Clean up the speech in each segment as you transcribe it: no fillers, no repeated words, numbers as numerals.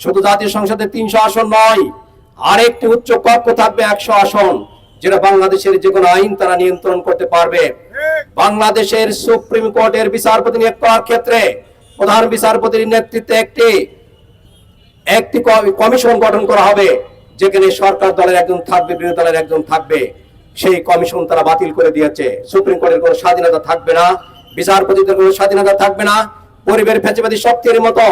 শুধু জাতীয় সংসদে 300 আসন নয়, আরেকটি উচ্চ কক্ষ থাকবে 100 আসন, যেটা বাংলাদেশের যে কোনো আইন তারা নিয়ন্ত্রণ করতে পারবে। বাংলাদেশের সুপ্রিম কোর্টের বিচারপতি নিয়োগ করার ক্ষেত্রে প্রধান বিচারপতির নেতৃত্বে একটি কমিশন গঠন করা হবে, যেখানে সরকার দলের একজন থাকবে, বিরোধী দলের একজন থাকবে। সেই কমিশন তারা বাতিল করে দিয়েছে। সুপ্রিম কোর্টের কোনো স্বাধীনতা থাকবে না, বিচারপতিদের কোনো স্বাধীনতা থাকবে না। পরিবেশ ফ্যাসিবাদী শক্তির মতো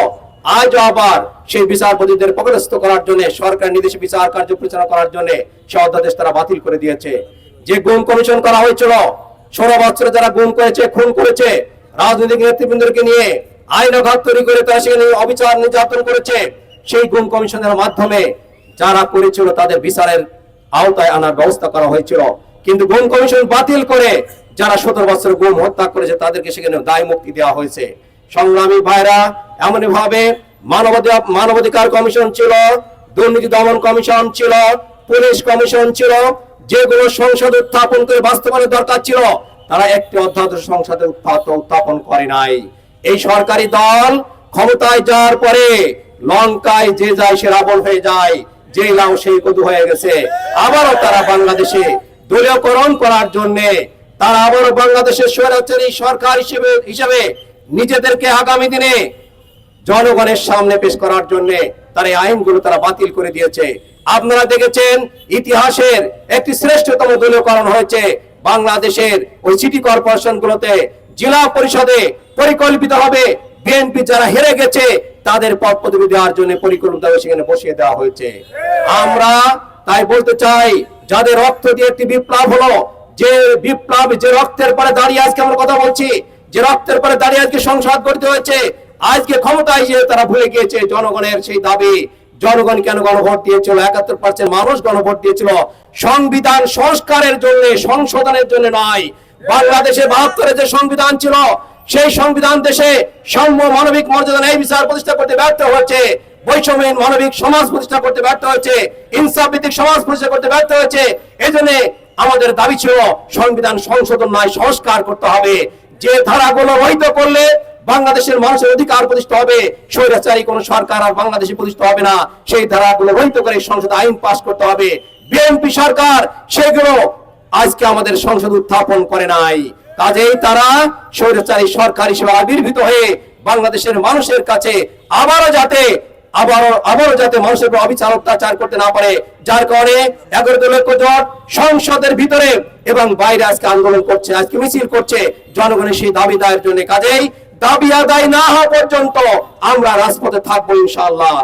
আজও আবার সেই বিচারপতিদের পদস্থ করার জন্য, সরকার নির্দেশে বিচার কার্য পরিচালনা করার জন্য সে অধ্যাদেশ তারা বাতিল করে দিয়েছে। যে গুম কমিশন করা হয়েছিল, 16 বছরে যারা গুম করেছে, খুন করেছে, রাজনৈতিক নেতৃবৃন্দকে নিয়ে আইন অঘাত তৈরি করে তারা সেখানে অবিচার নির্যাতন করেছে, সেই গুম কমিশনের মাধ্যমে যারা করেছিল তাদের বিচারের আওতায় আনার ব্যবস্থা করা হয়েছিল। কিন্তু গুম কমিশন বাতিল করে যারা 17 বছর গুম হত্যা করেছে তাদেরকে সেখানে দায় মুক্তি দেওয়া হয়েছে। সংগ্রামী ভাইরা, এমন ভাবে মানবাধিকার কমিশন ছিল, দুর্নীতি দমন কমিশন ছিল, পুলিশ কমিশন ছিল, যেগুলো সংসদে উত্থাপন করে বাস্তবায়নের দরকার ছিল, তারা একটি অধ্যাদেশ সংসদে উত্থাপন করে নাই। এই সরকারি দল ক্ষমতায় যাওয়ার পরে লঙ্কায় যে যায় সে রাবণ হয়ে যায়, যে লাউ সেই কদু হয়ে গেছে। আবারও তারা বাংলাদেশে দলীয়করণ করার জন্য, তারা আবারও বাংলাদেশের স্বৈরাচারী সরকার হিসেবে নিজেদেরকে আগামী দিনে জনগণের সামনে পেশ করার জন্য তার এই আইনগুলো তারা বাতিল করে দিয়েছে। আপনারা দেখেছেন ইতিহাসের একটি শ্রেষ্ঠতম দলীয়করণ হয়েছে বাংলাদেশের ওই সিটি কর্পোরেশন গুলোতে। জেলা পরিষদে পরিকল্পিতভাবে বিএনপি যারা হেরে গেছে তাদের পদ পদবি দেওয়ার জন্য পরিকল্পিতভাবে সেখানে বসিয়ে দেওয়া হয়েছে। আমরা তাই বলতে চাই, যাদের রক্ত দিয়ে একটি বিপ্লব হলো, যে বিপ্লব, যে রক্তের পরে দাঁড়িয়ে আজকে আমরা কথা বলছি, যে রক্তের পরে দাঁড়িয়ে আজকে সংসদ গঠিত হয়েছে, আজকে ক্ষমতায় যে তারা ভুলে গিয়েছে জনগণের সেই দাবি। জনগণ কেন গণভোট দিয়েছিল? 71% মানুষ গণভোট দিয়েছিল সংবিধান সংস্কারের জন্য, সংশোধনের জন্য নয়। বাংলাদেশে 72-এ যে সংবিধান ছিল, সেই সংবিধান দেশে সাম্য, মানবিক মর্যাদা, ন্যায় বিচার প্রতিষ্ঠা করতে ব্যর্থ হয়েছে, বৈষম্যহীন মানবিক সমাজ প্রতিষ্ঠা করতে ব্যর্থ হয়েছে, ইনসাফ ভিত্তিক সমাজ প্রতিষ্ঠা করতে ব্যর্থ হয়েছে। এজন্য আমাদের দাবি ছিল সংবিধান সংশোধন নয়, সংস্কার করতে হবে। যে ধারাগুলো রহিত করলে বাংলাদেশের মানুষের অধিকার প্রতিষ্ঠা হবে, স্বৈরাচারী কোন সরকার আর বাংলাদেশে প্রতিষ্ঠা হবে না, সেই ধারাগুলো রহিত করে সংসদে আইন পাস করতে হবে। বিএনপি সরকার সেগুলো আজকে আমাদের সংসদ উত্থাপন করে নাই। কাজেই তারা স্বৈরাচারী সরকার হিসেবে আবির্ভূত হয়ে বাংলাদেশের মানুষের কাছে আবারও যাতে মানুষের উপর অবিচার অত্যাচার করতে না পারে, যার কারণে 11 দলীয় জোট সংসদের ভিতরে এবং বাইরে আজকে আন্দোলন করছে, আজকে মিছিল করছে জনগণের সেই দাবি দায়ের জন্য। কাজেই দাবি আদায় না হওয়া পর্যন্ত আমরা রাজপথে থাকবো ইনশাআল্লাহ।